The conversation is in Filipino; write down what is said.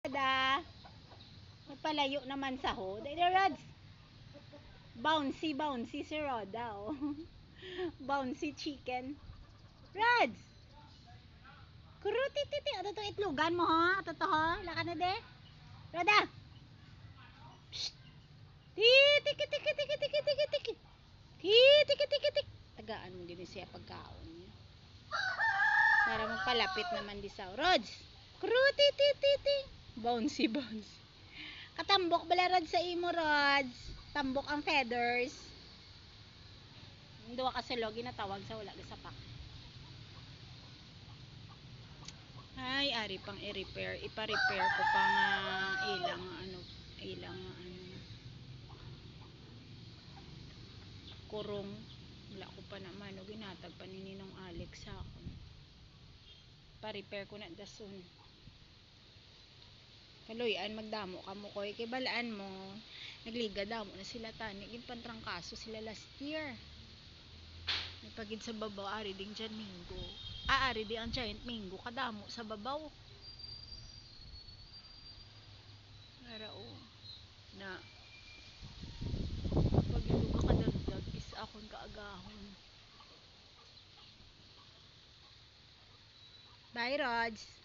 Da. Magpalayo naman sa ho. Dahil Rods. Bouncy, bouncy si Roda. Oh. Bouncy chicken. Rods. Kuruti titi. Ano to itlogan mo ha? Ito to ha? Laka na de. Roda. Tiki tiki tiki tiki tiki tiki. Tiki tiki tiki. Tagaan mo din siya pagkaon niya. Para magpalapit naman di sa Rods. Kuruti titi titi. Bouncy, bouncy. Katambok bala Rods sa imo Rods. Tambok ang feathers. Hindi ka sa logi na tawag sa wala sa pak. Ay, ari pang i-repair. Ipa-repair ko pang ilang kurong. Wala ko pa naman. Ginatag pa ni Ninong Alex sa akin. Pa-repair ko na dasun. Kaloyan magdamo ka mo koy kay balaan mo nagliga damo na sila tani gin pantrangkaso sila last year nagpagid sa babaw ari ding giant mango ari di ang giant mango kadamo sa babaw ara o na pagluga kadagdag is akon kaagahon. Bye Rods.